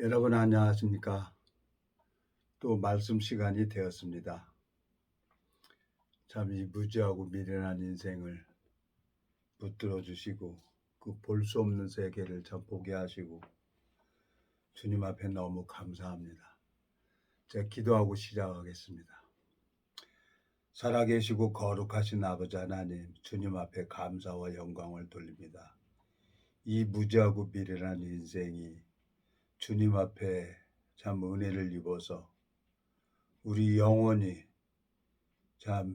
여러분 안녕하십니까? 또 말씀 시간이 되었습니다. 참 이 무지하고 미련한 인생을 붙들어 주시고 그 볼 수 없는 세계를 참 보게 하시고 주님 앞에 너무 감사합니다. 제가 기도하고 시작하겠습니다. 살아계시고 거룩하신 아버지 하나님, 주님 앞에 감사와 영광을 돌립니다. 이 무지하고 미련한 인생이 주님 앞에 참 은혜를 입어서 우리 영혼이 참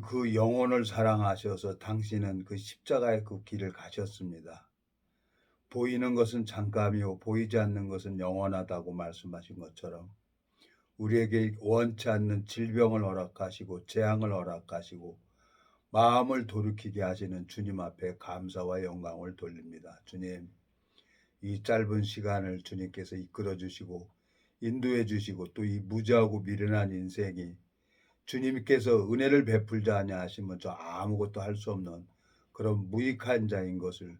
그 영혼을 사랑하셔서 당신은 그 십자가의 그 길을 가셨습니다. 보이는 것은 잠깐이요 보이지 않는 것은 영원하다고 말씀하신 것처럼 우리에게 원치 않는 질병을 허락하시고 재앙을 허락하시고 마음을 돌이키게 하시는 주님 앞에 감사와 영광을 돌립니다. 주님, 이 짧은 시간을 주님께서 이끌어 주시고 인도해 주시고 또 이 무지하고 미련한 인생이 주님께서 은혜를 베풀자 하냐 하시면 저 아무것도 할 수 없는 그런 무익한 자인 것을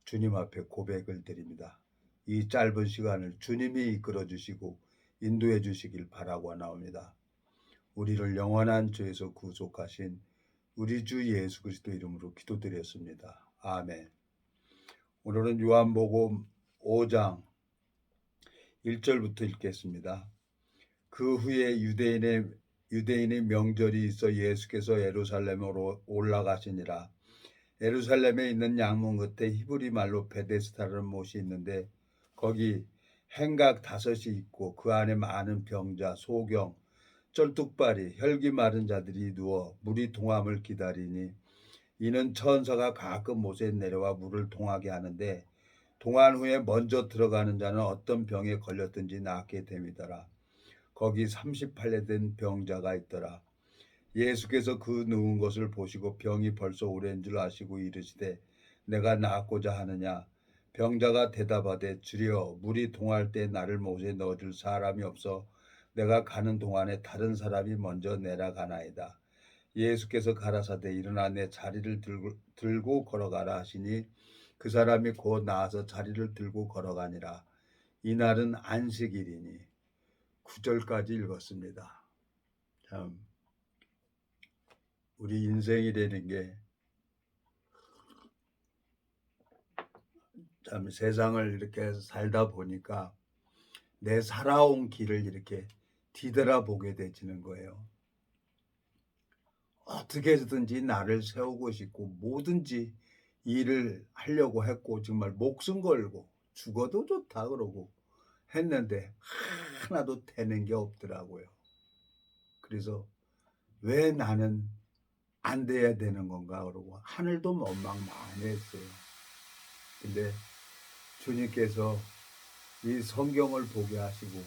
주님 앞에 고백을 드립니다. 이 짧은 시간을 주님이 이끌어 주시고 인도해 주시길 바라고 나옵니다. 우리를 영원한 죄에서 구속하신 우리 주 예수 그리스도 이름으로 기도드렸습니다. 아멘. 오늘은 요한복음 5장 1절부터 읽겠습니다. 그 후에 유대인의 명절이 있어 예수께서 예루살렘으로 올라가시니라. 예루살렘에 있는 양문 끝에 히브리 말로 베데스다라는 못이 있는데 거기 행각 5이 있고 그 안에 많은 병자, 소경, 쩔뚝발이, 혈기 마른 자들이 누워 물이 동함을 기다리니 이는 천사가 가끔 못에 내려와 물을 동하게 하는데 동한 후에 먼저 들어가는 자는 어떤 병에 걸렸든지 낫게 됨이더라. 거기 38년 된 병자가 있더라. 예수께서 그 누운 것을 보시고 병이 벌써 오랜 줄 아시고 이르시되 내가 나았고자 하느냐. 병자가 대답하되 주여 물이 동할 때 나를 못에 넣어줄 사람이 없어 내가 가는 동안에 다른 사람이 먼저 내려가나이다. 예수께서 가라사대 일어나 내 자리를 들고 걸어가라 하시니 그 사람이 곧 나아서 자리를 들고 걸어가니라. 이날은 안식일이니 9절까지 읽었습니다. 참 우리 인생이라는 게 참 세상을 이렇게 살다 보니까 내 살아온 길을 이렇게 뒤돌아보게 되지는 거예요. 어떻게 해서든지 나를 세우고 싶고 뭐든지 일을 하려고 했고 정말 목숨 걸고 죽어도 좋다 그러고 했는데 하나도 되는 게 없더라고요. 그래서 왜 나는 안 돼야 되는 건가 그러고 하늘도 원망 많이 했어요. 근데 주님께서 이 성경을 보게 하시고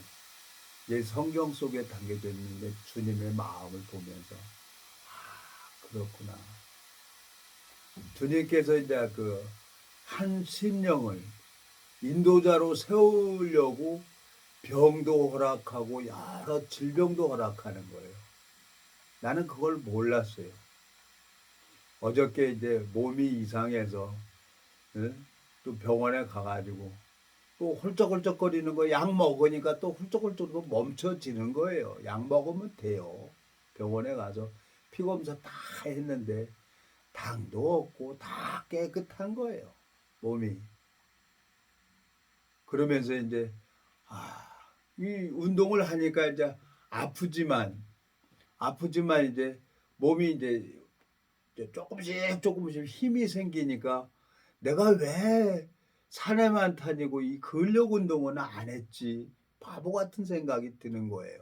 이 성경 속에 담겨져 있는 주님의 마음을 보면서 그렇구나. 주님께서 이제 그 한 심령을 인도자로 세우려고 병도 허락하고 여러 질병도 허락하는 거예요. 나는 그걸 몰랐어요. 어저께 이제 몸이 이상해서 또 병원에 가가지고 또 훌쩍훌쩍거리는 거 약 먹으니까 또 훌쩍훌쩍 멈춰지는 거예요. 약 먹으면 돼요. 병원에 가서 피검사 다 했는데 당도 없고 다 깨끗한 거예요. 몸이. 그러면서 이제 이 운동을 하니까 이제 아프지만 이제 몸이 이제 조금씩 힘이 생기니까 내가 왜 산에만 다니고 이 근력 운동은 안 했지 바보 같은 생각이 드는 거예요.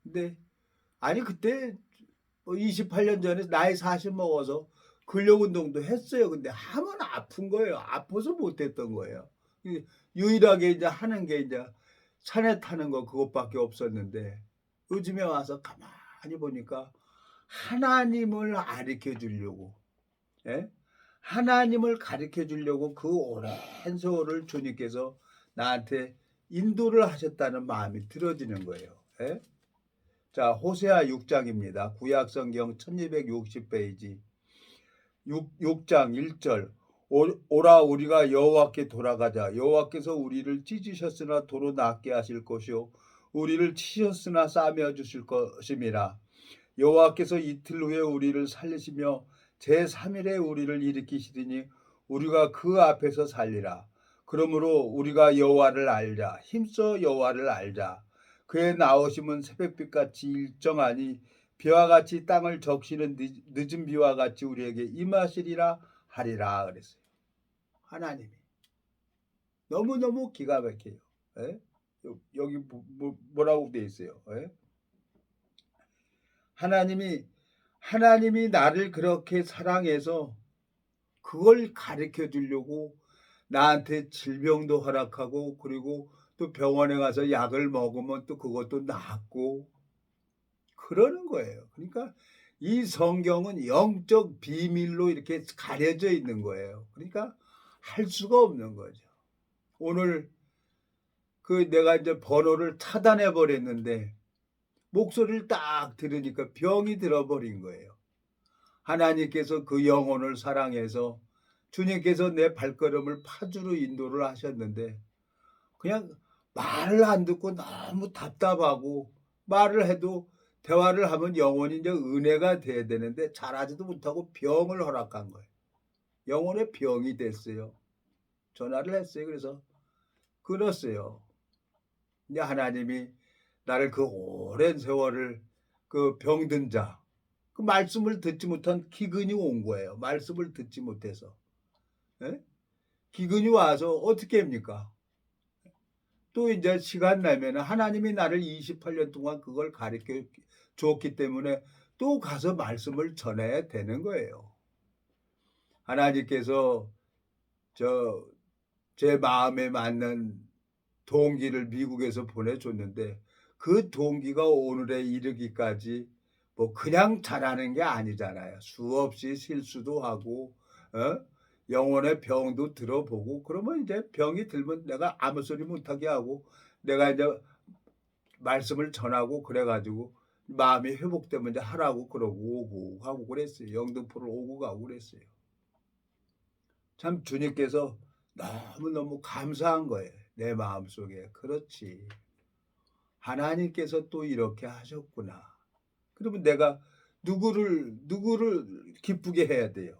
근데 아니 그때 28년 전에 나이 40 먹어서 근력 운동도 했어요. 근데 하면 아픈 거예요. 아파서 못했던 거예요. 유일하게 이제 하는 게 이제 산에 타는 거 그것밖에 없었는데 요즘에 와서 가만히 보니까 하나님을 가르쳐 주려고, 예? 하나님을 가르쳐 주려고 그 오랜 세월을 주님께서 나한테 인도를 하셨다는 마음이 들어지는 거예요. 예? 자, 호세아 6장입니다. 구약성경 1260페이지 6장 1절. 오라 우리가 여호와께 돌아가자. 여호와께서 우리를 찢으셨으나 도로 낫게 하실 것이요 우리를 치셨으나 싸매어 주실 것임이라. 여호와께서 이틀 후에 우리를 살리시며 제3일에 우리를 일으키시리니 우리가 그 앞에서 살리라. 그러므로 우리가 여호와를 알자. 힘써 여호와를 알자. 그의 나오심은 새벽빛같이 일정하니 비와 같이 땅을 적시는 늦은 비와 같이 우리에게 임하시리라 하리라 그랬어요. 하나님이 너무너무 기가 막혀요. 예? 여기 뭐라고 돼 있어요? 예? 하나님이 나를 그렇게 사랑해서 그걸 가르쳐 주려고 나한테 질병도 허락하고, 그리고 또 병원에 가서 약을 먹으면 또 그것도 낫고 그러는 거예요. 그러니까 이 성경은 영적 비밀로 이렇게 가려져 있는 거예요. 그러니까 할 수가 없는 거죠. 오늘 내가 이제 번호를 차단해 버렸는데 목소리를 딱 들으니까 병이 들어버린 거예요. 하나님께서 그 영혼을 사랑해서 주님께서 내 발걸음을 파주로 인도를 하셨는데 그냥 말을 안 듣고 너무 답답하고, 말을 해도 대화를 하면 영혼이 이제 은혜가 돼야 되는데 잘하지도 못하고 병을 허락한 거예요. 영혼의 병이 됐어요. 전화를 했어요. 그래서 끊었어요. 이제 하나님이 나를 그 오랜 세월을 그 병든 자, 그 말씀을 듣지 못한 기근이 온 거예요. 말씀을 듣지 못해서. 예? 기근이 와서 어떻게 합니까? 또 이제 시간 나면 하나님이 나를 28년 동안 그걸 가르쳐 줬기 때문에 또 가서 말씀을 전해야 되는 거예요. 하나님께서 제 마음에 맞는 동기를 미국에서 보내줬는데 그 동기가 오늘에 이르기까지 뭐 그냥 잘하는 게 아니잖아요. 수없이 실수도 하고, 영혼의 병도 들어보고, 그러면 이제 병이 들면 내가 아무 소리 못하게 하고, 내가 이제 말씀을 전하고 그래가지고 마음이 회복되면 이제 하라고 그러고 오고 하고 그랬어요. 영등포를 오고 가고 그랬어요. 참 주님께서 너무너무 감사한 거예요. 내 마음속에. 그렇지. 하나님께서 또 이렇게 하셨구나. 그러면 내가 누구를 기쁘게 해야 돼요.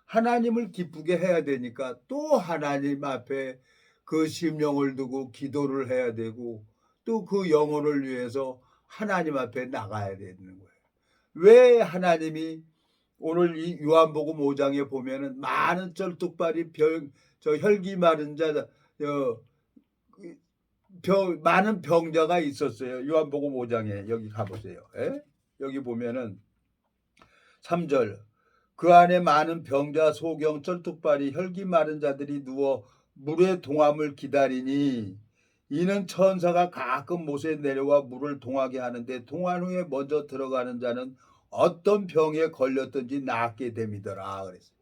하나님을 기쁘게 해야 되니까 또 하나님 앞에 그 심령을 두고 기도를 해야 되고, 또 그 영혼을 위해서 하나님 앞에 나가야 되는 거예요. 왜 하나님이 오늘 이 요한복음 5장에 보면은 많은 쩔뚝발이 혈기 마른 자, 많은 병자가 있었어요. 요한복음 5장에 여기 가보세요. 예? 여기 보면은 3절, 그 안에 많은 병자, 소경, 쩔뚝발이, 혈기 마른 자들이 누워 물의 동함을 기다리니 이는 천사가 가끔 못에 내려와 물을 동하게 하는데 동한 후에 먼저 들어가는 자는 어떤 병에 걸렸든지 낫게 됨이더라 그랬어요.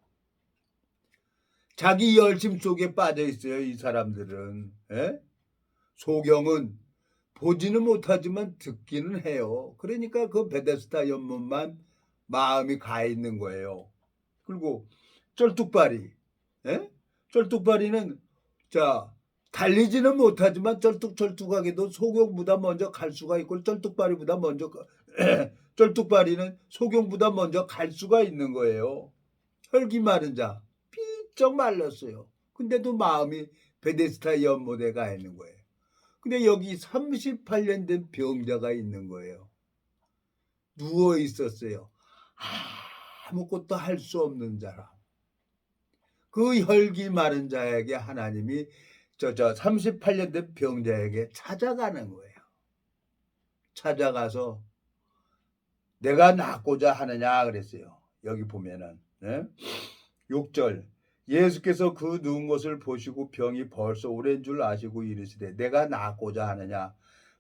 자기 열심 속에 빠져 있어요. 이 사람들은. 예? 소경은 보지는 못하지만 듣기는 해요. 그러니까 그 베데스다 연못만 마음이 가 있는 거예요. 그리고 쩔뚝발이, 예? 쩔뚝발이는 달리지는 못하지만 쩔뚝쩔뚝하게도 소경보다 먼저 갈 수가 있고, 쩔뚝발이보다 먼저 쩔뚝발이는 소경보다 먼저 갈 수가 있는 거예요. 혈기 마른 자, 삐쩍 말랐어요. 근데도 마음이 베데스다 연못에 가 있는 거예요. 근데 여기 38년 된 병자가 있는 거예요. 누워 있었어요. 아무것도 할 수 없는 자라. 그 혈기 마른 자에게 하나님이 38년 된 병자에게 찾아가는 거예요. 찾아가서 내가 낫고자 하느냐 그랬어요. 여기 보면은 6절, 예수께서 그 누운 것을 보시고 병이 벌써 오랜 줄 아시고 이르시되 내가 낫고자 하느냐.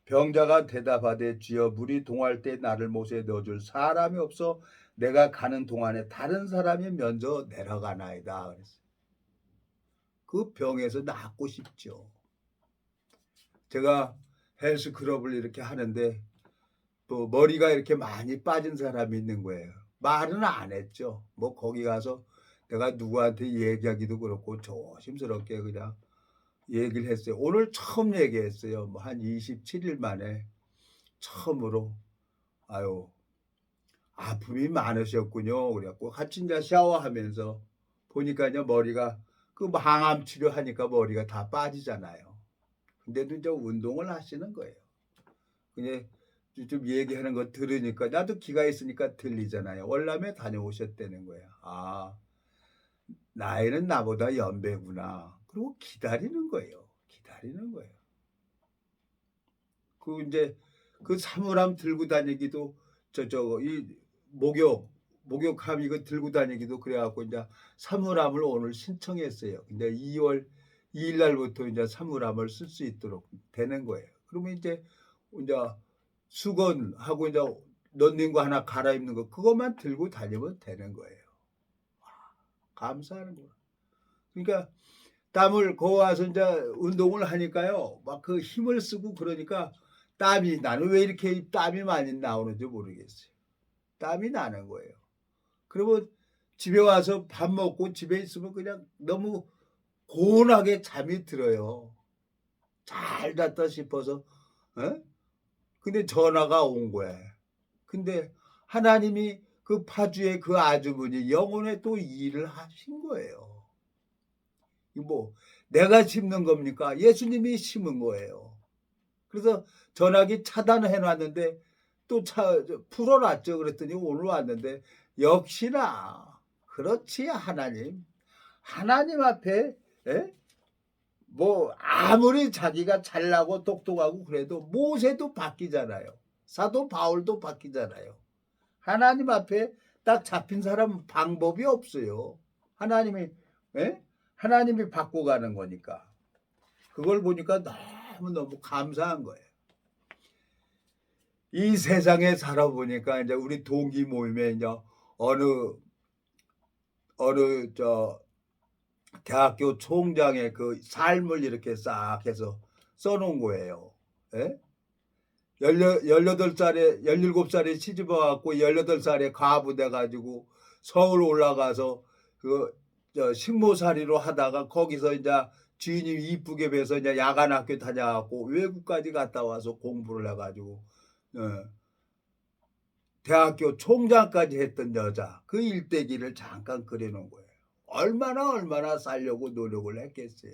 병자가 대답하되 주여 물이 동할 때 나를 못에 넣어줄 사람이 없어 내가 가는 동안에 다른 사람이 먼저 내려가나이다 그랬어요. 그 병에서 낫고 싶죠. 제가 헬스클럽을 이렇게 하는데 또 머리가 이렇게 많이 빠진 사람이 있는 거예요. 말은 안 했죠. 뭐 거기 가서 내가 누구한테 얘기하기도 그렇고 조심스럽게 그냥 얘기를 했어요. 오늘 처음 얘기했어요. 뭐 한 27일 만에 처음으로 "아유 아픔이 많으셨군요." 그래 갖고 같이 인제 샤워하면서 보니까요 머리가 그 뭐 항암 치료하니까 머리가 다 빠지잖아요. 근데도 인제 운동을 하시는 거예요. 그게 좀 얘기하는 거 들으니까 나도 귀가 있으니까 들리잖아요. 월남에 다녀오셨다는 거야. '아 나이는 나보다 연배구나.' 그러고 기다리는 거예요. 기다리는 거예요. 그 인제 그 사물함 들고 다니기도 이 목욕함 이거 들고 다니기도 그래 갖고 인제 사물함을 오늘 신청했어요. 근데 2월 2일 날부터 인제 사물함을 쓸 수 있도록 되는 거예요. 그러면 인제 수건하고 인제 넣는 거 하나 갈아입는 거 그것만 들고 다니면 되는 거예요. 감사하는 거야. 그러니까 땀을 거기 와서 인제 운동을 하니까요. 막 그 힘을 쓰고 그러니까 땀이 나는 왜 이렇게 땀이 많이 나오는지 모르겠어요. 땀이 나는 거예요. 그러면 집에 와서 밥 먹고 집에 있으면 그냥 너무 고운하게 잠이 들어요. 잘 잤다 싶어서 예? 근데 전화가 온 거야. 근데 하나님이 그 파주의 그 아주머니 영혼에 또 일을 하신 거예요. 이 뭐 내가 심는 겁니까? 예수님이 심은 거예요. 그래서 전화기 차단해 놨는데 또 풀어 놨죠. 그랬더니 오늘 왔는데 역시나 그렇지 하나님. 하나님 앞에 예? 뭐 아무리 자기가 잘나고 똑똑하고 그래도 모세도 바뀌잖아요. 사도 바울도 바뀌잖아요. 하나님 앞에 딱 잡힌 사람은 방법이 없어요. 하나님이 예? 하나님이 바꿔가는 거니까. 그걸 보니까 너무너무 감사한 거예요. 이 세상에 살아보니까 인제 우리 동기 모임에 인제 어느 어느 대학교 총장의 그 삶을 이렇게 싹 해서 써 놓은 거예요. 예? 18살에 17살에 시집 와 갖고 18살에 과부돼 가지고 서울 올라가서 식모살이로 하다가 거기서 인제 주인이 이쁘게 뵈서 인제 야간 학교 다녀 갖고 외국까지 갔다 와서 공부를 해 가지고 예 대학교 총장까지 했던 여자 그 일대기를 잠깐 그려 놓은 거예요. 얼마나 살려고 노력을 했겠어요.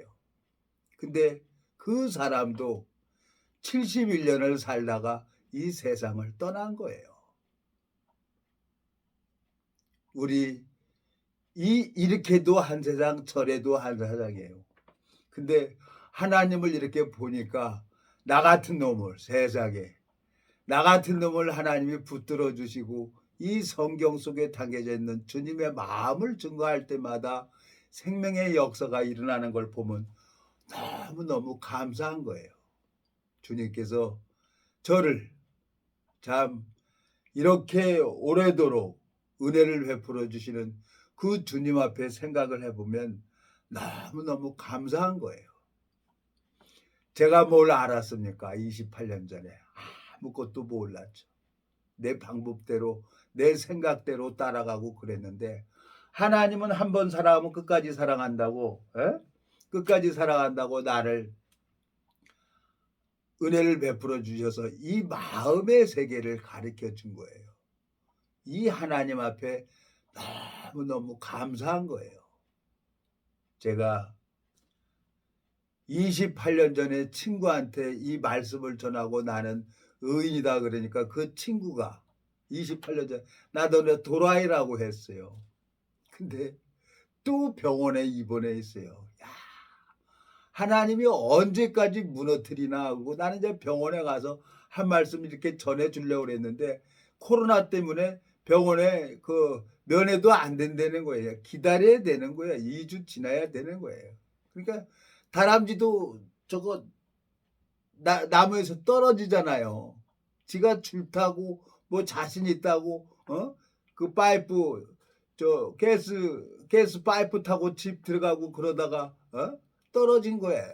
근데 그 사람도 71 년을 살다가 이 세상을 떠난 거예요. 우리 이렇게도 한 세상 저래도 한 세상이에요. 근데 하나님을 이렇게 보니까 나 같은 놈을 세상에 나 같은 놈을 하나님이 붙들어 주시고 이 성경 속에 담겨져 있는 주님의 마음을 증거할 때마다 생명의 역사가 일어나는 걸 보면 너무너무 감사한 거예요. 주님께서 저를 참 이렇게 오래도록 은혜를 베풀어 주시는 그 주님 앞에 생각을 해 보면 너무너무 감사한 거예요. 제가 뭘 알았습니까? 28년 전에. 아무것도 몰랐죠. 내 방법대로 내 생각대로 따라가고 그랬는데 하나님은 한 번 사랑하면 끝까지 사랑한다고 예? 끝까지 사랑한다고 나를 은혜를 베풀어 주셔서 이 마음의 세계를 가르쳐 준 거예요. 이 하나님 앞에 너무너무 감사한 거예요. 제가 28년 전에 친구한테 이 말씀을 전하고 나는 의인이다 그러니까 그 친구가 28년 전에 "나 너네 도라이라고 했어요." 근데 또 병원에 입원해 있어요. 야 하나님이 언제까지 무너뜨리나 하고 나는 이제 병원에 가서 한 말씀 이렇게 전해 주려고 그랬는데 코로나 때문에 병원에 면회도 안 된다는 거예요. 기다려야 되는 거예요. 2주 지나야 되는 거예요. 그러니까 다람쥐도 저거 나 나무에서 떨어지잖아요. 지가 줄 타고 뭐 자신 있다고 그 파이프 가스 파이프 타고 집 들어가고 그러다가 떨어진 거야.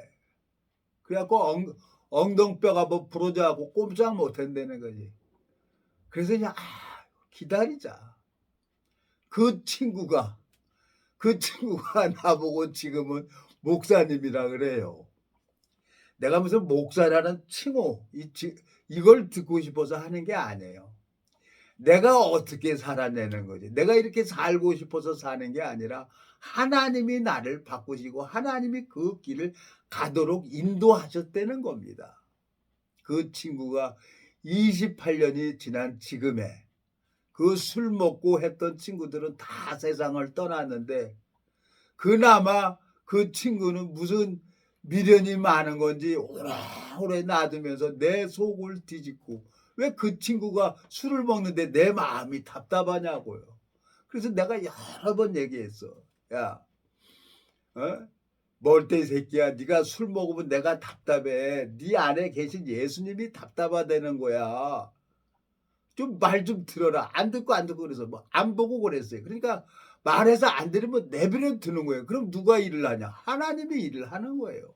그래 갖고 엉덩뼈가 뭐 부러져 갖고 꼼짝 못 한다는 거지. 그래서 그냥 기다리자. 그 친구가 그 친구가 나보고 지금은 목사님이라 그래요. 내가 무슨 목사라는 칭호 이걸 듣고 싶어서 하는 게 아니에요. 내가 어떻게 살아내는 거지. 내가 이렇게 살고 싶어서 사는 게 아니라 하나님이 나를 바꾸시고 하나님이 그 길을 가도록 인도하셨다는 겁니다. 그 친구가 28년이 지난 지금에 그 술 먹고 했던 친구들은 다 세상을 떠났는데 그나마 그 친구는 무슨 미련이 많은 건지 오래오래 놔두면서 내 속을 뒤집고 왜 그 친구가 술을 먹는데 내 마음이 답답하냐고요. 그래서 내가 여러 번 얘기했어. 야, 어? 멀대 새끼야. 네가 술 먹으면 내가 답답해. 네 안에 계신 예수님이 답답하다는 거야. 좀 말 좀 들어라. 안 듣고 안 듣고 그래서 뭐 안 보고 그랬어요. 그러니까 말해서 안 들으면 내버려 두는 거예요. 그럼 누가 일을 하냐? 하나님이 일을 하는 거예요.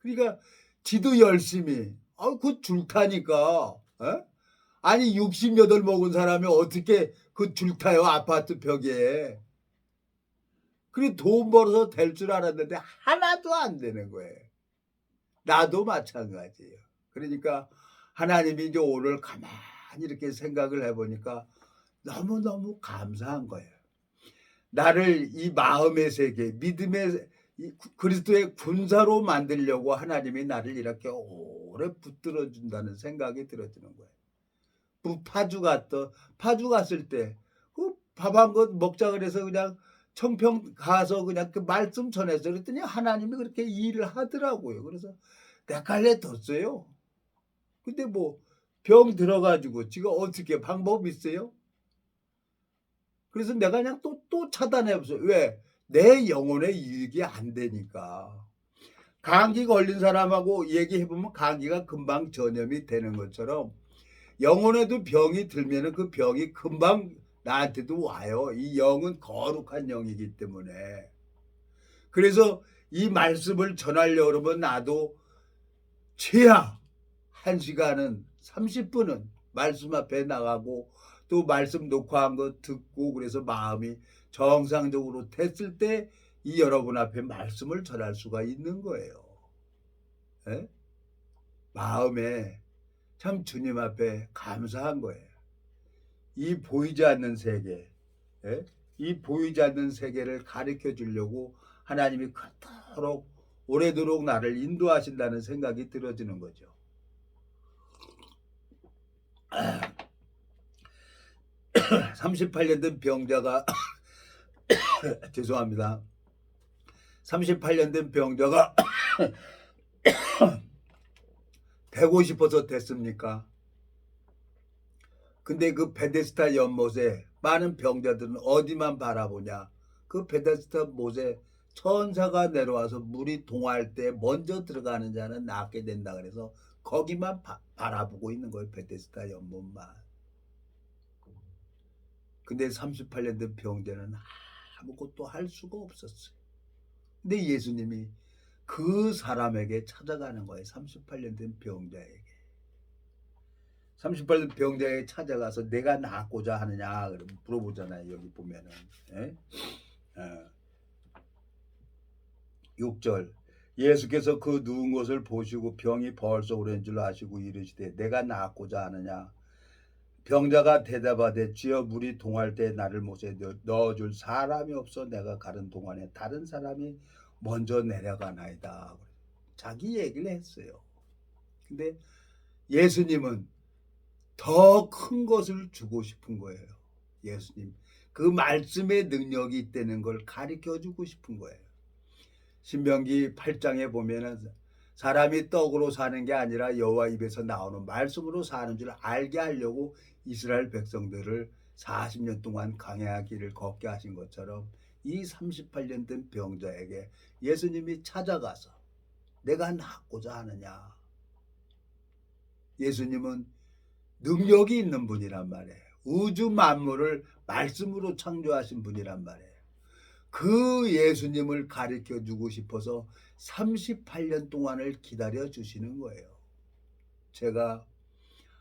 그러니까 지도 열심히 그 줄타니까 아니 68 먹은 사람이 어떻게 그 줄타요 아파트 벽에. 그래 돈 벌어서 될 줄 알았는데 하나도 안 되는 거예요. 나도 마찬가지예요. 그러니까 하나님이 이제 오늘 가만히 이렇게 생각을 해보니까 너무너무 감사한 거예요. 나를 이 마음의 세계, 믿음의 그리스도의 군사로 만들려고 하나님이 나를 이렇게 오래 붙들어 준다는 생각이 들어지는 거예요. 파주 갔을 때 그 밥 한 것 먹자 그래서 그냥 청평 가서 그냥 그 말씀 전해서 그랬더니 하나님이 그렇게 일을 하더라고요. 그래서 헷갈려 뒀어요. 근데 뭐 병 들어가지고 지금 어떻게 방법 있어요? 그래서 내가 그냥 또 차단해 보세요. 왜? 내 영혼의 이익이 안 되니까. 감기 걸린 사람하고 얘기해 보면 감기가 금방 전염이 되는 것처럼 영혼에도 병이 들면은 그 병이 금방 나한테도 와요. 이 영은 거룩한 영이기 때문에. 그래서 이 말씀을 전하려고 그러면 나도 최하 1시간은 30분은 말씀 앞에 나가고 또 말씀 녹화한 거 듣고 그래서 마음이 정상적으로 됐을 때 이 여러분 앞에 말씀을 전할 수가 있는 거예요. 예? 마음에 참 주님 앞에 감사한 거예요. 이 보이지 않는 세계, 예? 이 보이지 않는 세계를 가르쳐 주려고 하나님이 그토록 오래도록 나를 인도하신다는 생각이 들어지는 거죠. 38년 된 병자가 죄송합니다. 38년 된 병자가 되고 싶어서 됐습니까? 근데 그 베데스다 연못에 많은 병자들은 어디만 바라보냐? 그 베데스다 못에 천사가 내려와서 물이 동할 때 먼저 들어가는 자는 낫게 된다 그래서 거기만 바라보고 있는 거예요. 베데스다 연못만. 근데 38년 된 병자는 아무것도 할 수가 없었어요. 근데 예수님이 그 사람에게 찾아가는 거예요. 38년 된 병자에게. 38년 병자에게 찾아가서 내가 낫고자 하느냐 물어보잖아요. 여기 보면은. 예? 6절 예수께서 그 누운 것을 보시고 병이 벌써 오랜 줄 아시고 이르시되 내가 낫고자 하느냐. 병자가 대답하되 주여 물이 동할 때 나를 못에 넣어줄 사람이 없어 내가 가는 동안에 다른 사람이 먼저 내려가나이다. 자기 얘기를 했어요. 근데 예수님은 더 큰 것을 주고 싶은 거예요. 예수님 그 말씀의 능력이 있다는 걸 가르쳐주고 싶은 거예요. 신명기 8장에 보면은 사람이 떡으로 사는 게 아니라 여호와 입에서 나오는 말씀으로 사는 줄 알게 하려고 이스라엘 백성들을 40년 동안 광야 길을 걷게 하신 것처럼 이 38년 된 병자에게 예수님이 찾아가서 내가 낫고자 하느냐. 예수님은 능력이 있는 분이란 말이에요. 우주 만물을 말씀으로 창조하신 분이란 말이에요. 그 예수님을 가르쳐 주고 싶어서 38년 동안을 기다려 주시는 거예요. 제가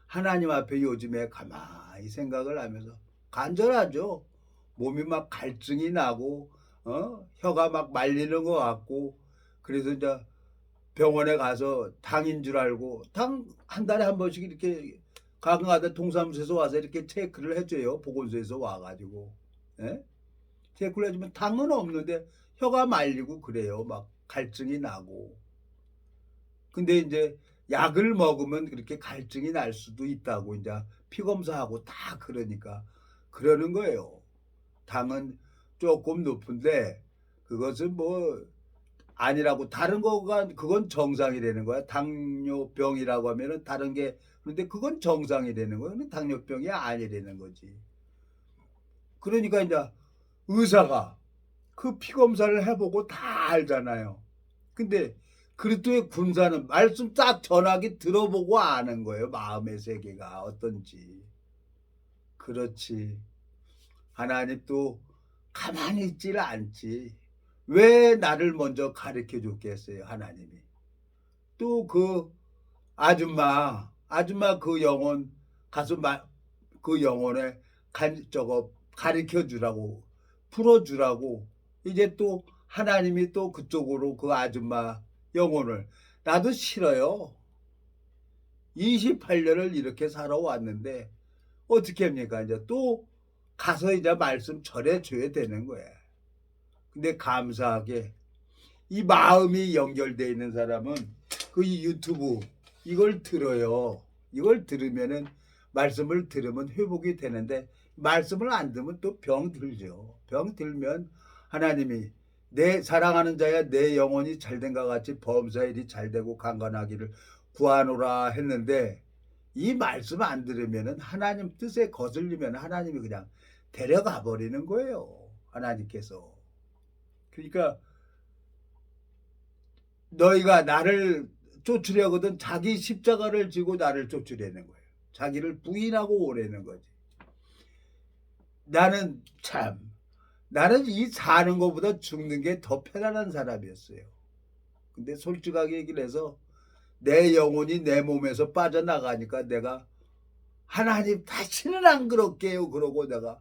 하나님 앞에 요즘에 가만히 생각을 하면서 간절하죠. 몸이 막 갈증이 나고 혀가 막 말리는 것 같고 그래서 이제 병원에 가서 당인 줄 알고 당 한 달에 한 번씩 이렇게 가끔가다 동사무소에서 와서 이렇게 체크를 해줘요. 보건소에서 와가지고 예? 체크를 해주면 당은 없는데 혀가 말리고 그래요. 막 갈증이 나고. 근데 이제 약을 먹으면 그렇게 갈증이 날 수도 있다고 이제 피 검사하고 다 그러니까 그러는 거예요. 당은 조금 높은데 그것은 뭐 아니라고 다른 거가 그건 정상이라는 거야. 당뇨병이라고 하면은 다른 게 그런데 그건 정상이라는 거야. 근데 당뇨병이 아니라는 거지. 그러니까 이제 의사가 그 피 검사를 해보고 다 알잖아요. 근데 그리스도의 군사는 말씀 딱 전하기 들어보고 아는 거예요. 마음의 세계가 어떤지. 그렇지. 하나님 또 가만히 있질 않지. 왜 나를 먼저 가르쳐 줬겠어요, 하나님이. 또 그 아줌마 그 영혼 가서 그 영혼에 저거 가르쳐 주라고 풀어 주라고 이제 또 하나님이 또 그쪽으로 그 아줌마 영혼을 나도 싫어요. 28년을 이렇게 살아왔는데 어떻게 합니까? 이제 또 가서 이제 말씀 전해 줘야 되는 거야. 근데 감사하게 이 마음이 연결되어 있는 사람은 그 유튜브 이걸 들어요. 이걸 들으면은 말씀을 들으면 회복이 되는데 말씀을 안 들으면 또 병 들죠. 병 들면 하나님이 내 사랑하는 자야 내 영혼이 잘된과 같이 범사일이 잘되고 강건하기를 구하노라 했는데 이 말씀 안 들으면은 하나님 뜻에 거슬리면 하나님이 그냥 데려가 버리는 거예요. 하나님께서. 그러니까 너희가 나를 쫓으려거든 자기 십자가를 지고 나를 쫓으려는 거예요. 자기를 부인하고 오라는 거지. 나는 이 사는 것보다 죽는 게 더 편안한 사람이었어요. 근데 솔직하게 얘기를 해서 내 영혼이 내 몸에서 빠져나가니까 내가 하나님 다시는 안 그럴게요. 그러고 내가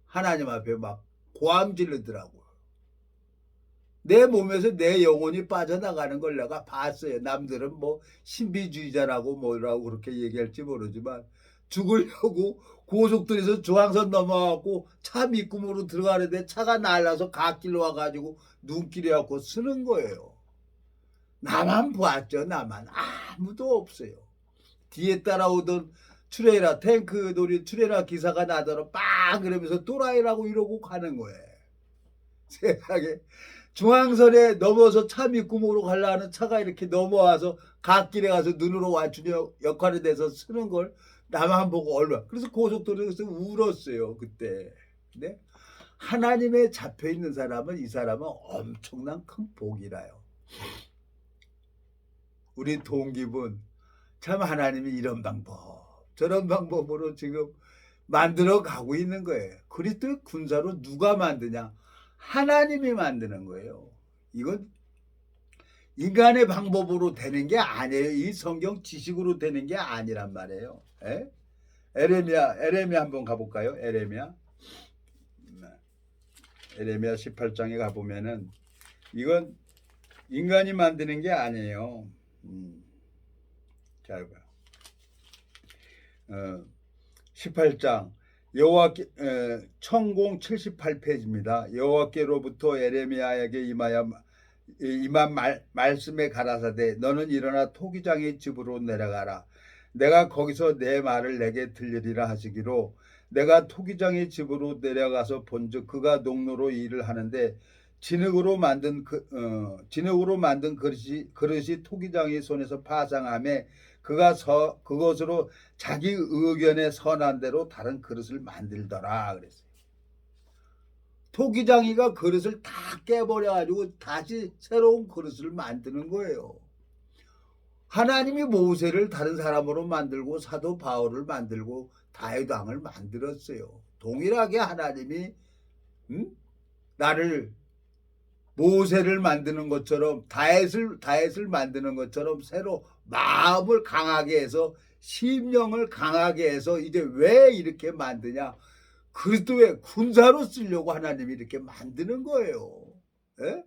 하나님 앞에 막 고함 지르더라고요. 내 몸에서 내 영혼이 빠져나가는 걸 내가 봤어요. 남들은 뭐 신비주의자라고 뭐라고 그렇게 얘기할지 모르지만 죽으려고 고속도로에서 중앙선 넘어가고 차 밑구멍으로 들어가는데 차가 날라서 갓길로 와가지고 눈길에 갖고 쓰는 거예요. 나만 보았죠. 나만. 아무도 없어요. 뒤에 따라오던 트레이라 탱크 놀이 트레이라 기사가 나더러 빵 그러면서 또라이라고 이러고 가는 거예요. 세상에 중앙선에 넘어서 차 밑구멍으로 가려는 차가 이렇게 넘어와서 갓길에 가서 눈으로 맞추려 역할이 돼서 쓰는 걸 나만 보고 얼마 그래서 고속도로에서 울었어요 그때. 근데 하나님에 잡혀 있는 사람은 이 사람은 엄청난 큰 복이라요. 우리 동기분 참 하나님이 이런 방법 저런 방법으로 지금 만들어 가고 있는 거예요. 그리스도의 군사로 누가 만드냐? 하나님이 만드는 거예요. 이건 인간의 방법으로 되는 게 아니에요. 이 성경 지식으로 되는 게 아니란 말이에요. 에? 에레미야 한번 가볼까요? 에레미야 18장에 가보면은 이건 인간이 만드는 게 아니에요. 잘 봐요. 18장 여호와께 천공 78페이지입니다. 여호와께로부터 에레미야에게 임한 말씀에 가라사대 너는 일어나 토기장의 집으로 내려가라. 내가 거기서 내 말을 내게 들리리라 하시기로 내가 토기장의 집으로 내려가서 본즉 그가 농로로 일을 하는데 진흙으로 만든 그릇이 토기장의 손에서 파상함에 그가 그것으로 자기 의견에 선한 대로 다른 그릇을 만들더라 그랬어요. 토기장이가 그릇을 다 깨버려가지고 다시 새로운 그릇을 만드는 거예요. 하나님이 모세를 다른 사람으로 만들고 사도 바울을 만들고 다윗 왕을 만들었어요. 동일하게 하나님이 나를 모세를 만드는 것처럼 다윗을 만드는 것처럼 새로 마음을 강하게 해서 심령을 강하게 해서 이제 왜 이렇게 만드냐? 그리스도의 군사로 쓰려고 하나님이 이렇게 만드는 거예요. 예?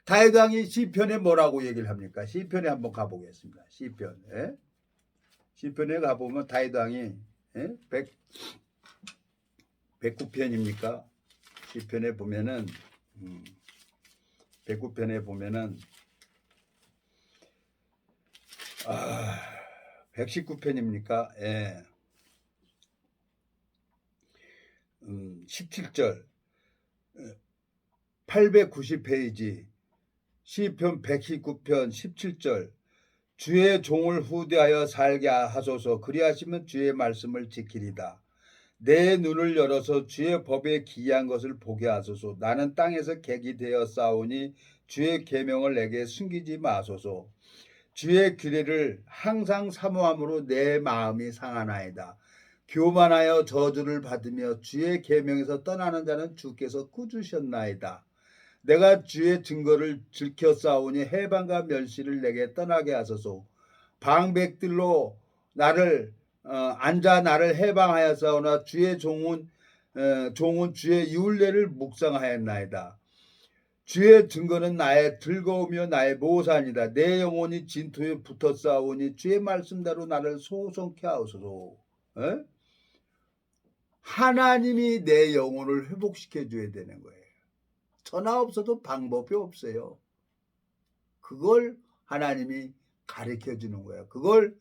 다윗 왕이 시편에 뭐라고 얘기를 합니까? 시편에 한번 가보겠습니다. 시편. 예? 시편에 가보면 다윗 왕이 예? 109편입니까? 시편에 보면은 109편에 보면은 119편입니까? 예. 17절 890페이지 시편 119편 17절 주의 종을 후대하여 살게 하소서 그리하시면 주의 말씀을 지키리다. 내 눈을 열어서 주의 법에 기이한 것을 보게 하소서. 나는 땅에서 객이 되어 싸우니 주의 계명을 내게 숨기지 마소서. 주의 규례를 항상 사모함으로 내 마음이 상하나이다. 교만하여 저주를 받으며 주의 계명에서 떠나는 자는 주께서 꾸짖으셨나이다. 내가 주의 증거를 지켜 싸우니 해방과 멸시를 내게 떠나게 하소서. 방백들로 나를 앉아 나를 해방하여 싸우나 주의 종은 주의 율례를 묵상하였나이다. 주의 증거는 나의 즐거우며 나의 보산이다. 내 영혼이 진토에 붙어 싸우니 주의 말씀대로 나를 소송케 하소서. 에? 하나님이 내 영혼을 회복시켜 줘야 되는 거예요. 전화 없어도 방법이 없어요. 그걸 하나님이 가르쳐 주는 거예요. 그걸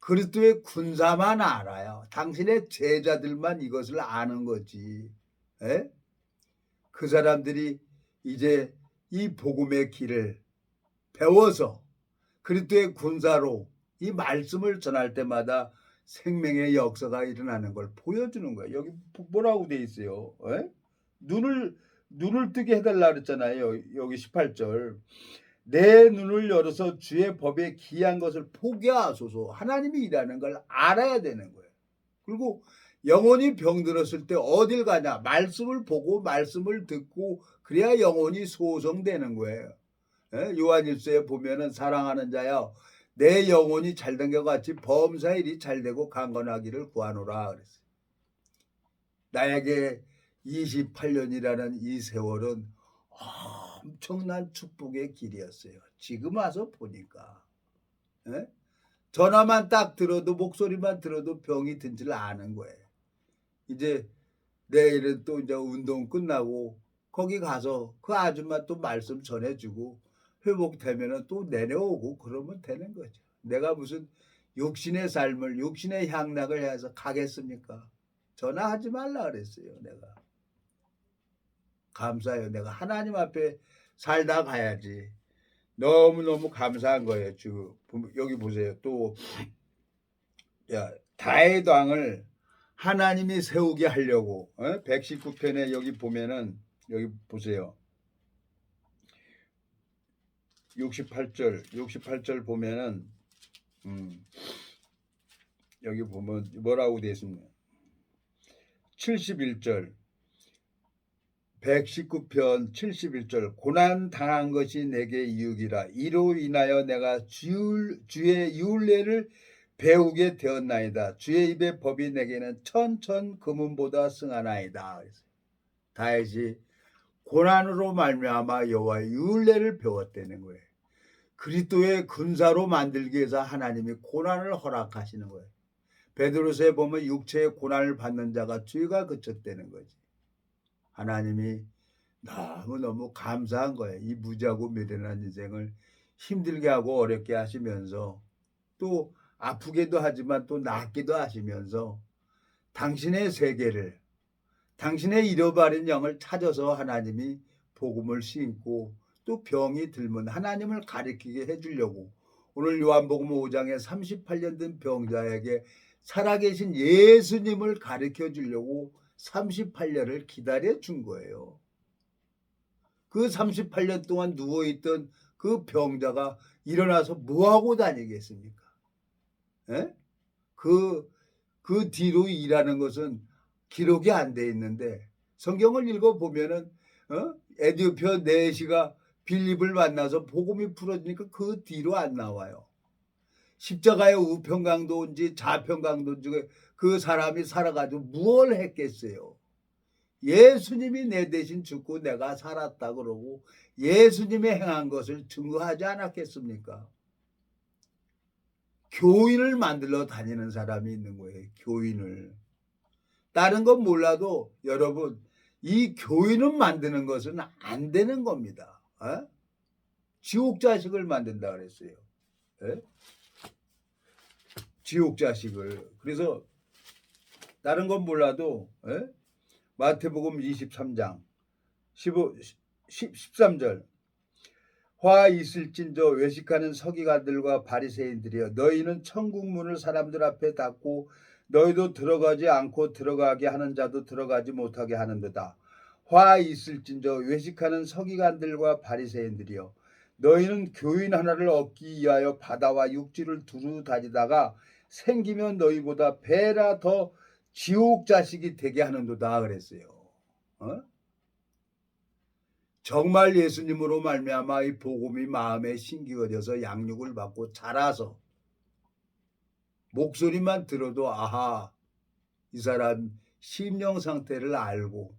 그리스도의 군사만 알아요. 당신의 제자들만 이것을 아는 거지. 에? 그 사람들이 이제 이 복음의 길을 배워서 그리스도의 군사로 이 말씀을 전할 때마다 생명의 역사가 일어나는 걸 보여주는 거예요. 여기 뭐라고 돼 있어요? 에? 눈을 뜨게 해달라 그랬잖아요. 여기 18절. 내 눈을 열어서 주의 법에 기이한 것을 보게 하소서. 하나님이 일하는 걸 알아야 되는 거예요. 그리고 영혼이 병들었을 때 어딜 가냐? 말씀을 보고 말씀을 듣고 그래야 영혼이 소성되는 거예요. 요한일서에 보면은 사랑하는 자여 내 영혼이 잘된 것 같이 범사의 일이 잘되고 강건하기를 구하노라 그랬어요. 나에게 28년이라는 이 세월은 엄청난 축복의 길이었어요. 지금 와서 보니까 전화만 딱 들어도 목소리만 들어도 병이 든 줄 아는 거예요. 이제 내일은 또 이제 운동 끝나고 거기 가서 그 아줌마 또 말씀 전해주고 회복되면은 또 내려오고 그러면 되는 거죠. 내가 무슨 육신의 삶을 육신의 향락을 해서 가겠습니까? 전화하지 말라 그랬어요. 내가 감사해요. 내가 하나님 앞에 살다 가야지. 너무너무 감사한 거예요. 지금 여기 보세요. 또 다윗 왕을 하나님이 세우게 하려고 119편에 여기 보면은 여기 보세요. 68절 보면은 여기 보면 뭐라고 되어 있습니까? 71절 119편 71절 고난 당한 것이 내게 유익이라 이로 인하여 내가 주의 율례를 배우게 되었나이다. 주의 입의 법이 내게는 천천 금은보다 승하나이다. 다윗이 고난으로 말미암아 여호와의 율례를 배웠다는 거예요. 그리스도의 군사로 만들기 위해서 하나님이 고난을 허락하시는 거예요. 베드로서에 보면 육체의 고난을 받는 자가 죄가 그쳤다는 거지. 하나님이 너무너무 감사한 거예요. 이 무지하고 미련한 인생을 힘들게 하고 어렵게 하시면서 또 아프게도 하지만 또 낫기도 하시면서 당신의 세계를 당신의 잃어버린 영을 찾아서 하나님이 복음을 심고 또 병이 들면 하나님을 가리키게 해주려고 오늘 요한복음 5장에 38년 된 병자에게 살아계신 예수님을 가르쳐 주려고 38년을 기다려 준 거예요. 그 38년 동안 누워있던 그 병자가 일어나서 뭐하고 다니겠습니까? 에? 그 뒤로 일하는 것은 기록이 안 돼 있는데 성경을 읽어보면은 에디오피아 네시가 빌립을 만나서 복음이 풀어지니까 그 뒤로 안 나와요. 십자가의 우편강도인지 좌편강도인지 그 사람이 살아가지고 무엇을 했겠어요? 예수님이 내 대신 죽고 내가 살았다 그러고 예수님이 행한 것을 증거하지 않았겠습니까? 교인을 만들러 다니는 사람이 있는 거예요. 교인을. 다른 건 몰라도 여러분 이 교인을 만드는 것은 안 되는 겁니다. 지옥 자식을 만든다 그랬어요. 지옥 자식을. 그래서 다른 건 몰라도 마태복음 23장 13절 화 있을진저 외식하는 서기관들과 바리새인들이여 너희는 천국 문을 사람들 앞에 닫고 너희도 들어가지 않고 들어가게 하는 자도 들어가지 못하게 하는도다. 화 있을진저 외식하는 서기관들과 바리새인들이여 너희는 교인 하나를 얻기 위하여 바다와 육지를 두루 다니다가 생기면 너희보다 배나 더 지옥 자식이 되게 하는도다 그랬어요. 정말 예수님으로 말미암아 이 복음이 마음에 심기어져서 양육을 받고 자라서 목소리만 들어도 아하 이 사람 심령 상태를 알고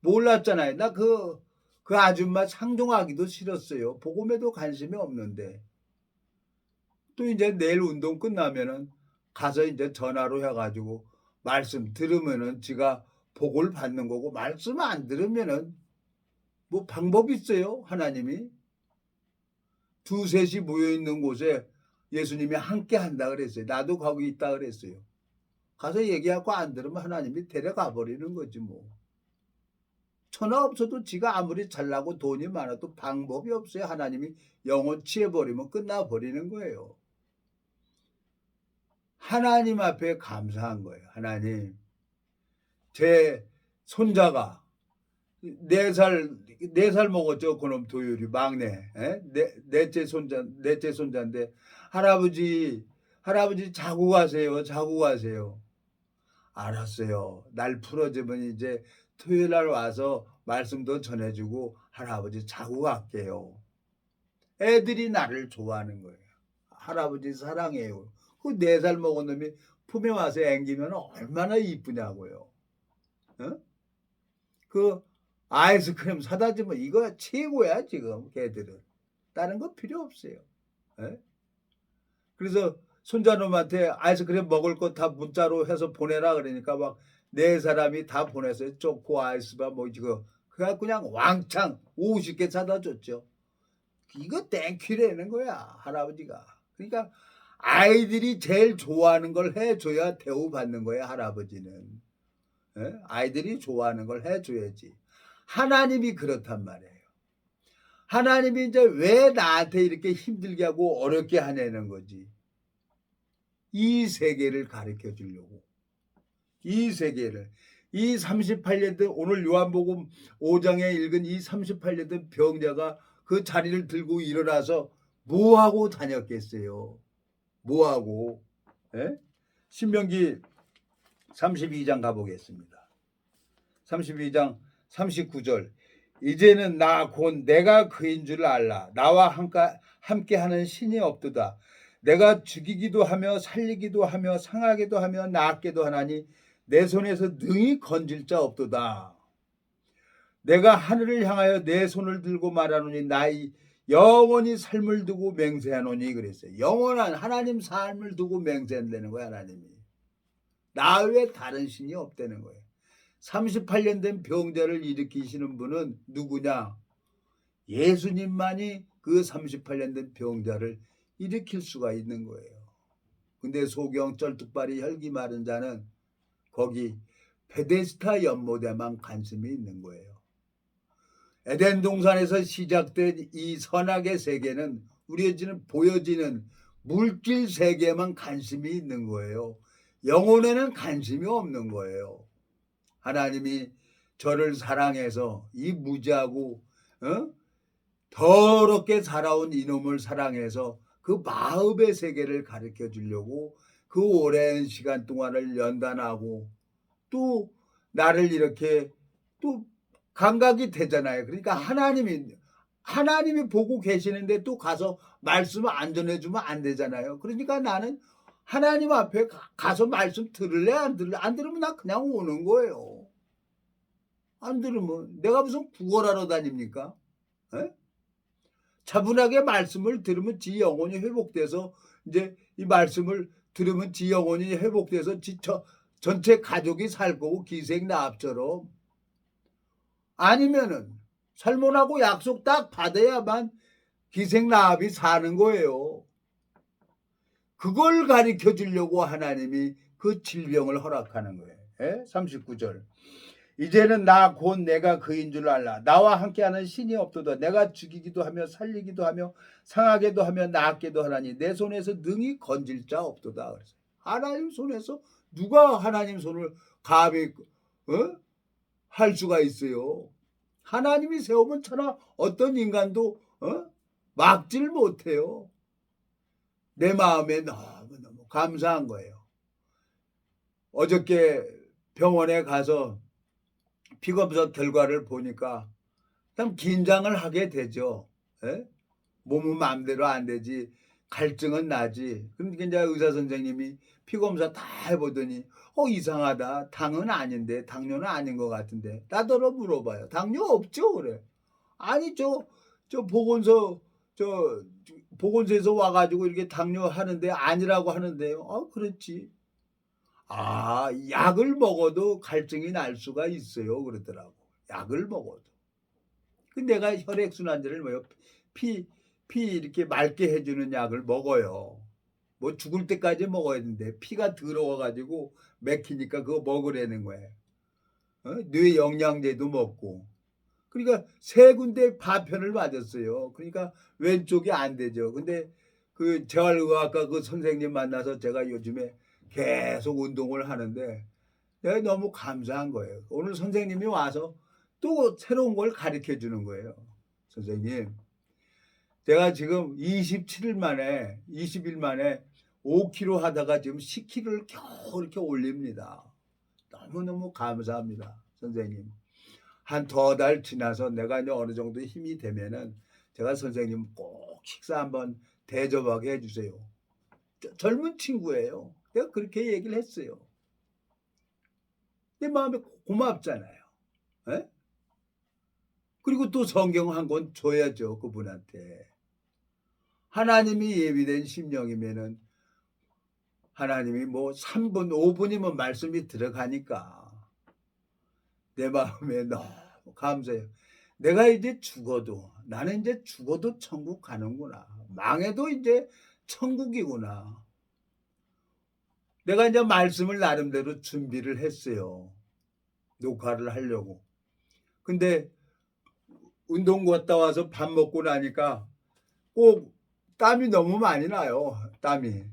몰랐잖아요. 나 그 아줌마 상종하기도 싫었어요. 복음에도 관심이 없는데 또 이제 내일 운동 끝나면은 가서 이제 전화로 해가지고 말씀 들으면은 지가 복을 받는 거고 말씀 안 들으면은 뭐 방법이 있어요? 하나님이 두셋이 모여 있는 곳에 예수님이 함께 한다 그랬어요. 나도 거기 있다 그랬어요. 가서 얘기하고 안 들으면 하나님이 데려가 버리는 거지 뭐. 천하 없어도 지가 아무리 잘나고 돈이 많아도 방법이 없어요. 하나님이 영혼 취해버리면 끝나버리는 거예요. 하나님 앞에 감사한 거예요. 하나님 제 손자가 4살 먹었죠. 그놈 도율이 막내. 넷째 손자인데 할아버지 자고 가세요. 알았어요. 날 풀어주면 이제 토요일 날 와서 말씀도 전해주고 할아버지 자고 갈게요. 애들이 나를 좋아하는 거예요. 할아버지 사랑해요. 그 4살 먹은 놈이 품에 와서 앵기면 얼마나 이쁘냐고요. 그 아이스크림 사다 주면 이거 최고야 지금 걔들은. 다른 거 필요 없어요. 그래서 손자놈한테 아이스크림 먹을 거 다 문자로 해서 보내라 그러니까 막 4사람이 다 보냈어요. 초코 아이스바 뭐 이거 그냥 왕창 50개 사다 줬죠. 이거 땡큐라는 거야 할아버지가. 그러니까 아이들이 제일 좋아하는 걸 해줘야 대우받는 거예요. 할아버지는. 아이들이 좋아하는 걸 해줘야지. 하나님이 그렇단 말이에요. 하나님이 이제 왜 나한테 이렇게 힘들게 하고 어렵게 하냐는 거지. 이 세계를 가르쳐 주려고. 이 세계를. 이 38년 된 오늘 요한복음 5장에 읽은 이 38년 된 병자가 그 자리를 들고 일어나서 뭐하고 다녔겠어요. 뭐하고. 신명기 32장 가보겠습니다. 32장 39절 이제는 나 곧 내가 그인 줄 알라. 나와 함께하는 신이 없도다. 내가 죽이기도 하며 살리기도 하며 상하기도 하며 낫게도 하나니 내 손에서 능히 건질 자 없도다. 내가 하늘을 향하여 내 손을 들고 말하노니 나의 영원히 삶을 두고 맹세하노니 그랬어요. 영원한 하나님 삶을 두고 맹세한다는 거야. 하나님이. 나 외에 다른 신이 없다는 거예요. 38년 된 병자를 일으키시는 분은 누구냐? 예수님만이 그 38년 된 병자를 일으킬 수가 있는 거예요. 근데 소경 쩔뚝발이 혈기 마른 자는 거기 베데스다 연못에만 관심이 있는 거예요. 에덴 동산에서 시작된 이 선악의 세계는 우리에게는 보여지는 물질 세계에만 관심이 있는 거예요. 영혼에는 관심이 없는 거예요. 하나님이 저를 사랑해서 이 무지하고 더럽게 살아온 이놈을 사랑해서 그 마음의 세계를 가르쳐 주려고 그 오랜 시간 동안을 연단하고 또 나를 이렇게 또 감각이 되잖아요. 그러니까 하나님이 보고 계시는데 또 가서 말씀을 안 전해주면 안 되잖아요. 그러니까 나는 하나님 앞에 가서 말씀 들을래 안 들을래 안 들으면 나 그냥 오는 거예요. 안 들으면 내가 무슨 구걸하러 다닙니까? 예? 차분하게 말씀을 들으면 지 영혼이 회복돼서 이제 이 말씀을 들으면 지 영혼이 회복돼서 전체 가족이 살 거고 기생나합처럼. 아니면은 살몬하고 약속 딱 받아야만 기생나합이 사는 거예요. 그걸 가르쳐 주려고 하나님이 그 질병을 허락하는 거예요. 예? 39절. 이제는 나 곧 내가 그인 줄 알라. 나와 함께하는 신이 없도다. 내가 죽이기도 하며 살리기도 하며 상하게도 하며 낫게도 하나니 내 손에서 능히 건질 자 없도다. 그래서 하나님 손에서 누가 하나님 손을 감히 할 수가 있어요. 하나님이 세우면 천하 어떤 인간도 막질 못해요. 내 마음에 너무너무 감사한 거예요. 어저께 병원에 가서 피검사 결과를 보니까 참 긴장을 하게 되죠. 예? 몸은 마음대로 안 되지. 갈증은 나지. 그러니까 이제 의사 선생님이 피검사 다 해보더니 이상하다. 당은 아닌데 당뇨는 아닌 것 같은데. 나더러 물어봐요. 당뇨 없죠? 그래. 아니 저 보건소에서 와가지고 이렇게 당뇨 하는데 아니라고 하는데요. 그렇지. 약을 먹어도 갈증이 날 수가 있어요. 그러더라고. 약을 먹어도. 내가 혈액순환제를 피 이렇게 맑게 해주는 약을 먹어요. 뭐 죽을 때까지 먹어야 되는데 피가 더러워가지고 맥히니까 그거 먹으라는 거예요. 뇌 영양제도 먹고. 그러니까 세 군데 파편을 맞았어요. 그러니까 왼쪽이 안 되죠. 근데 그 재활의학과 그 선생님 만나서 제가 요즘에 계속 운동을 하는데 내가 너무 감사한 거예요. 오늘 선생님이 와서 또 새로운 걸 가르쳐 주는 거예요. 선생님, 제가 지금 20일 만에 5kg 하다가 지금 10kg를 겨우 이렇게 올립니다. 너무너무 감사합니다. 선생님. 한 2달 지나서 내가 이제 어느 정도 힘이 되면은 제가 선생님 꼭 식사 한번 대접하게 해주세요. 젊은 친구예요. 내가 그렇게 얘기를 했어요. 내 마음에 고맙잖아요. 에? 그리고 또 성경 한 권 줘야죠. 그분한테. 하나님이 예비된 심령이면은 하나님이 뭐 3분, 5분이면 말씀이 들어가니까 내 마음에 너무 감사해요. 내가 이제 죽어도 나는 이제 죽어도 천국 가는구나. 망해도 이제 천국이구나. 내가 이제 말씀을 나름대로 준비를 했어요. 녹화를 하려고. 근데 운동 갔다 와서 밥 먹고 나니까 꼭 땀이 너무 많이 나요. 땀이.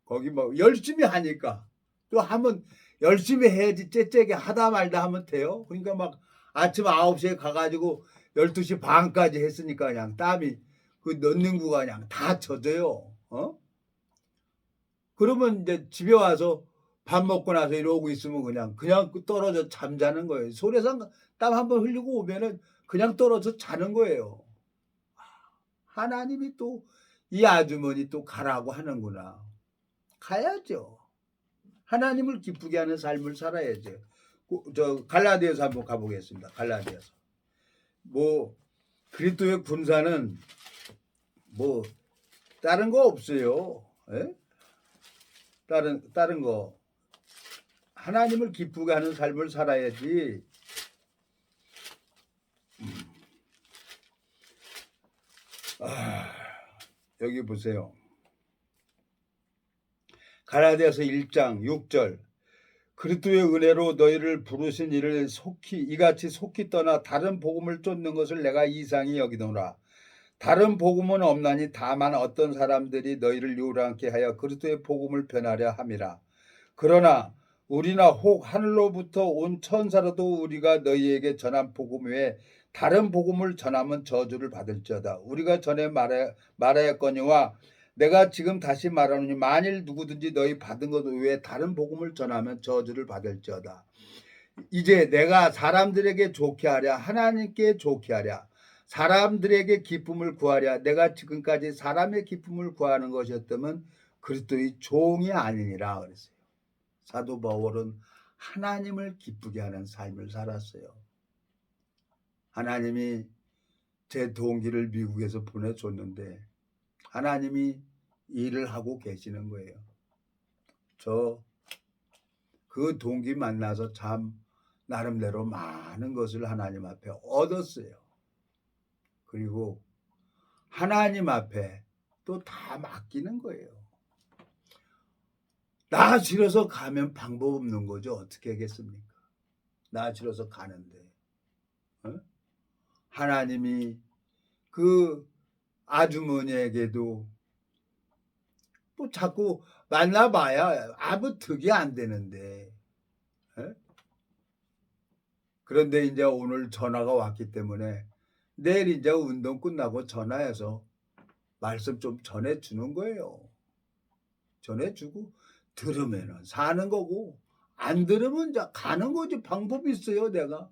거기 뭐 열심히 하니까 또 하면 열심히 해야지 째째게 하다 말다 하면 돼요. 그러니까 막 아침 9시에 가가지고 12시 반까지 했으니까 그냥 땀이 그 넣는 구가 그냥 다 젖어요. 그러면 이제 집에 와서 밥 먹고 나서 이러고 있으면 그냥 떨어져 잠자는 거예요. 손에서 땀 한번 흘리고 오면은 그냥 떨어져 자는 거예요. 하나님이 또 이 아주머니 또 가라고 하는구나. 가야죠. 하나님을 기쁘게 하는 삶을 살아야죠. 저 갈라디아서 한번 가보겠습니다. 갈라디아서. 뭐 그리스도의 군사는 뭐 다른 거 없어요. 에? 다른 거 하나님을 기쁘게 하는 삶을 살아야지. 여기 보세요. 갈라디아서 1장 6절. 그리스도의 은혜로 너희를 부르신 이를 이같이 속히 떠나 다른 복음을 쫓는 것을 내가 이상히 여기노라. 다른 복음은 없나니 다만 어떤 사람들이 너희를 요란케 하여 그리스도의 복음을 변하려 함이라. 그러나 우리나 혹 하늘로부터 온 천사라도 우리가 너희에게 전한 복음 외에 다른 복음을 전하면 저주를 받을지어다. 우리가 전에 말하였거니와 내가 지금 다시 말하노니 만일 누구든지 너희 받은 것 외에 다른 복음을 전하면 저주를 받을지어다. 이제 내가 사람들에게 좋게 하랴 하나님께 좋게 하랴 사람들에게 기쁨을 구하랴 내가 지금까지 사람의 기쁨을 구하는 것이었다면 그리스도의 종이 아니니라 그랬어요. 사도 바울은 하나님을 기쁘게 하는 삶을 살았어요. 하나님이 제 동기를 미국에서 보내줬는데 하나님이 일을 하고 계시는 거예요. 저 그 동기 만나서 참 나름대로 많은 것을 하나님 앞에 얻었어요. 그리고 하나님 앞에 또 다 맡기는 거예요. 나 싫어서 가면 방법 없는 거죠. 어떻게 하겠습니까? 나 싫어서 가는데. 어? 하나님이 그 아주머니에게도 또 자꾸 만나봐야 아무 득이 안 되는데. 에? 그런데 이제 오늘 전화가 왔기 때문에 내일 이제 운동 끝나고 전화해서 말씀 좀 전해주는 거예요. 전해주고 들으면은 사는 거고 안 들으면 이제 가는 거지. 방법이 있어요. 내가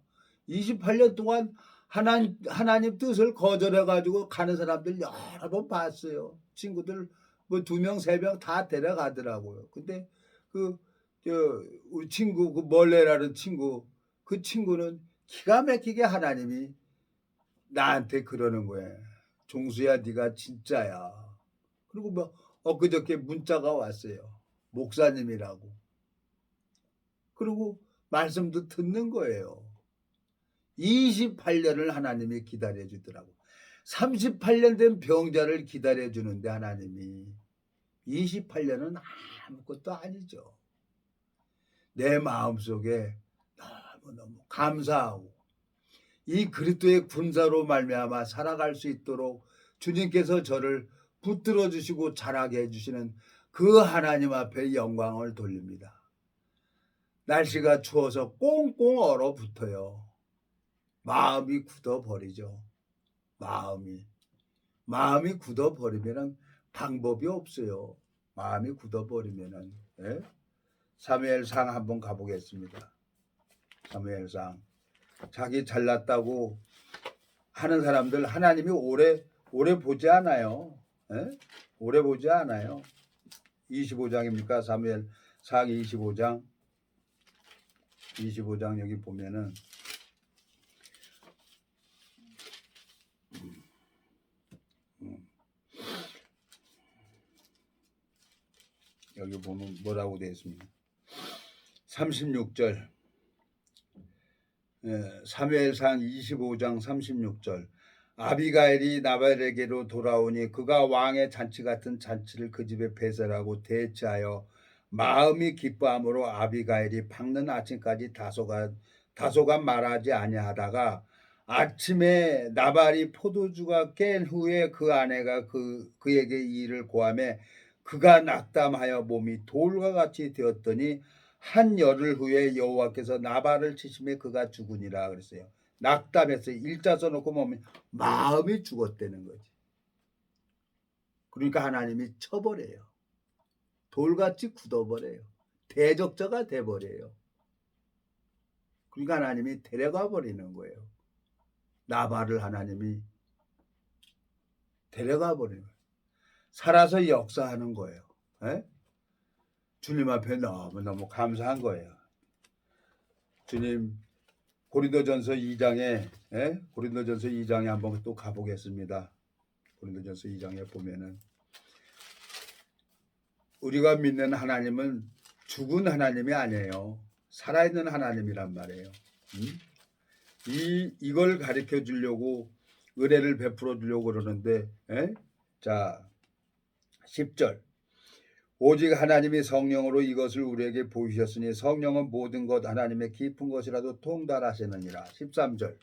28년 동안 하나님 뜻을 거절해가지고 가는 사람들 여러 번 봤어요. 친구들 뭐 2명, 3명 다 데려가더라고요. 근데 우리 친구, 그 멀레라는 친구, 그 친구는 기가 막히게 하나님이 나한테 그러는 거예요. 종수야, 네가 진짜야. 그리고 뭐 엊그저께 문자가 왔어요. 목사님이라고. 그리고 말씀도 듣는 거예요. 28년을 하나님이 기다려주더라고. 38년 된 병자를 기다려주는데 하나님이 28년은 아무것도 아니죠. 내 마음속에 너무너무 감사하고 이 그리스도의 군사로 말미암아 살아갈 수 있도록 주님께서 저를 붙들어 주시고 자라게 해주시는 그 하나님 앞에 영광을 돌립니다. 날씨가 추워서 꽁꽁 얼어붙어요. 마음이 굳어버리죠. 마음이 굳어버리면 방법이 없어요. 마음이 굳어버리면은. 예? 사무엘상 한번 가보겠습니다. 사무엘상. 자기 잘났다고 하는 사람들 하나님이 오래 보지 않아요. 예? 오래 보지 않아요. 25장입니까? 사무엘상 25장. 25장 여기 보면은 여기 보면 뭐라고 되어 있습니까? 36절. 사무엘상 25장 36절. 아비가일이 나발에게로 돌아오니 그가 왕의 잔치 같은 잔치를 그 집에 배설하고 대치하여 마음이 기뻐함으로 아비가일이 밝는 아침까지 다소간 말하지 아니하다가 아침에 나발이 포도주가 깬 후에 그 아내가 그에게 이 일을 고하매 그가 낙담하여 몸이 돌과 같이 되었더니 한 열흘 후에 여호와께서 나발을 치심에 그가 죽으니라 그랬어요. 낙담해서 일자 써놓고 보면 마음이 죽었다는 거지. 그러니까 하나님이 쳐버려요. 돌같이 굳어버려요. 대적자가 돼버려요. 그러니까 하나님이 데려가 버리는 거예요. 나발을 하나님이 데려가 버리는 거예요. 살아서 역사하는 거예요. 에? 주님 앞에 너무너무 감사한 거예요. 주님, 고린도전서 2장에 고린도전서 2장에 한번 또 가보겠습니다. 고린도전서 2장에 보면은 우리가 믿는 하나님은 죽은 하나님이 아니에요. 살아있는 하나님이란 말이에요. 이걸 가르쳐 주려고 은혜를 베풀어 주려고 그러는데 자 10절. 오직 하나님이 성령으로 이것을 우리에게 보이셨으니 성령은 모든 것 하나님의 깊은 것이라도 통달하시느니라. 13절.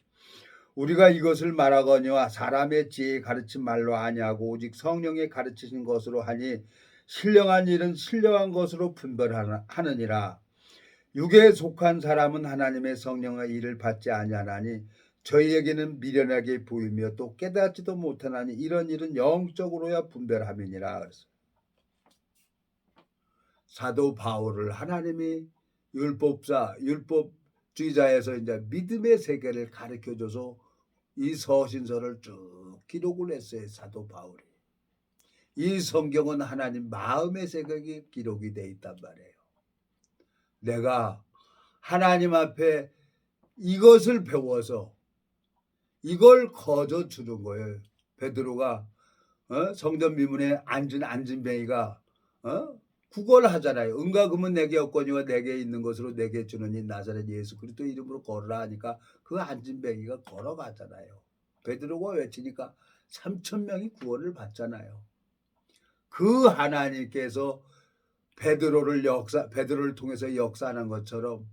우리가 이것을 말하거니와 사람의 지혜에 가르친 말로 아니하고 오직 성령의 가르치신 것으로 하니 신령한 일은 신령한 것으로 분별하느니라. 육에 속한 사람은 하나님의 성령의 일을 받지 아니하나니 저희에게는 미련하게 보이며 또 깨닫지도 못하나니 이런 일은 영적으로야 분별함이니라. 사도 바울을 하나님이 율법주의자에서 이제 믿음의 세계를 가르쳐줘서 이 서신서를 쭉 기록을 했어요. 사도 바울이. 이 성경은 하나님 마음의 세계에 기록이 돼 있단 말이에요. 내가 하나님 앞에 이것을 배워서 이걸 거저 주는 거예요. 베드로가 성전 미문에 앉은 안진뱅이가 구걸하잖아요. 은과 금은 내게 없거니와 내게 있는 것으로 내게 주느니 나사렛 예수 그리스도 이름으로 걸으라 하니까 그 안진뱅이가 걸어가잖아요. 베드로가 외치니까 3,000명이 구원을 받잖아요. 그 하나님께서 베드로를 통해서 역사하는 것처럼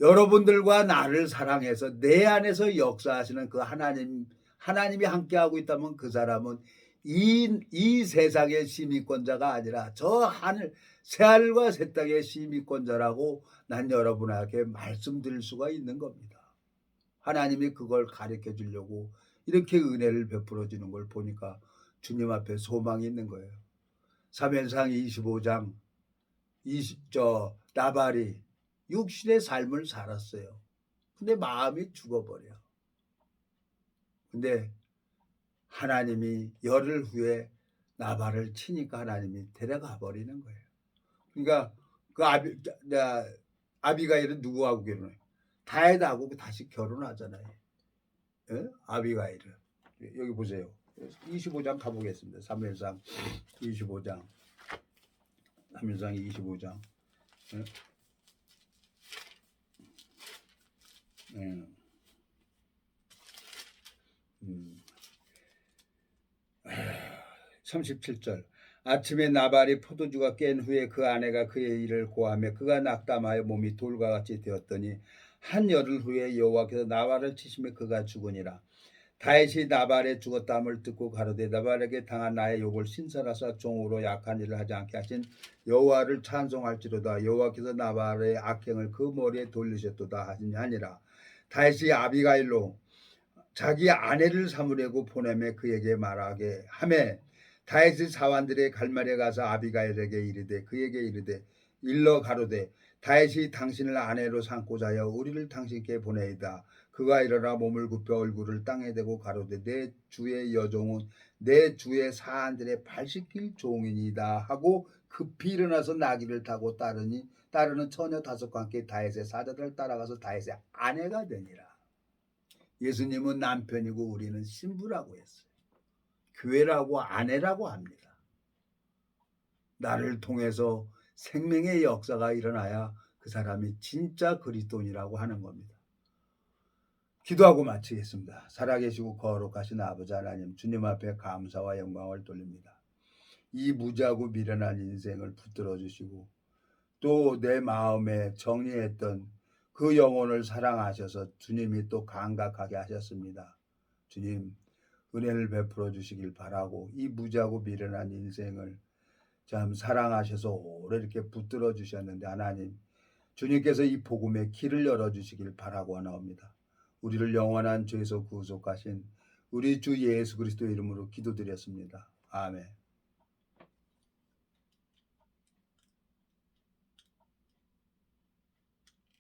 여러분들과 나를 사랑해서 내 안에서 역사하시는 그 하나님이 함께하고 있다면 그 사람은 이 세상의 시민권자가 아니라 저 하늘 새하늘과 새 땅의 시민권자라고 난 여러분에게 말씀드릴 수가 있는 겁니다. 하나님이 그걸 가르쳐 주려고 이렇게 은혜를 베풀어 주는 걸 보니까 주님 앞에 소망이 있는 거예요. 사면상 25장 나발이 육신의 삶을 살았어요. 근데 마음이 죽어버려. 근데 하나님이 열흘 후에 나발을 치니까 하나님이 데려가 버리는 거예요. 그러니까 그 아비가일은 누구하고 결혼해? 다윗하고 다시 결혼하잖아요. 예? 아비가일은. 여기 보세요. 25장 가보겠습니다. 사무엘상 25장. 사무엘상 25장. 예? 예. 37절 아침에 나발이 포도주가 깬 후에 그 아내가 그의 일을 고하며 그가 낙담하여 몸이 돌과 같이 되었더니 한 열흘 후에 여호와께서 나발을 치시며 그가 죽으니라. 다윗이 나발의 죽었다함을 듣고 가로되 나발에게 당한 나의 욕을 신설하사 종으로 약한 일을 하지 않게 하신 여호와를 찬송할지로다. 여호와께서 나발의 악행을 그 머리에 돌리셨도다 하시니라. 다윗이 아비가일로 자기 아내를 삼으려고 보내며 그에게 말하게 하매 다윗의 사환들의 갈멜에 가서 아비가일에게 이르되 그에게 이르되 일러 가로되 다윗이 당신을 아내로 삼고자 하여 우리를 당신께 보내이다. 그가 일어나 몸을 굽혀 얼굴을 땅에 대고 가로되 내 주의 여종은 내 주의 사환들의 발 씻길 종이니이다 하고 급히 일어나서 나귀를 타고 따르는 처녀 5과 함께 다윗의 사자들을 따라가서 다윗의 아내가 되니라. 예수님은 남편이고 우리는 신부라고 했어요. 교회라고 아내라고 합니다. 나를 통해서 생명의 역사가 일어나야 그 사람이 진짜 그리스도인이라고 하는 겁니다. 기도하고 마치겠습니다. 살아계시고 거룩하신 아버지 하나님, 주님 앞에 감사와 영광을 돌립니다. 이 무지하고 미련한 인생을 붙들어 주시고 또 내 마음에 정리했던 그 영혼을 사랑하셔서 주님이 또 감각하게 하셨습니다. 주님 은혜를 베풀어 주시길 바라고 이 무지하고 미련한 인생을 참 사랑하셔서 오래 이렇게 붙들어 주셨는데 하나님 주님께서 이 복음의 길을 열어주시길 바라고 하나옵니다. 우리를 영원한 죄에서 구속하신 우리 주 예수 그리스도의 이름으로 기도드렸습니다. 아멘.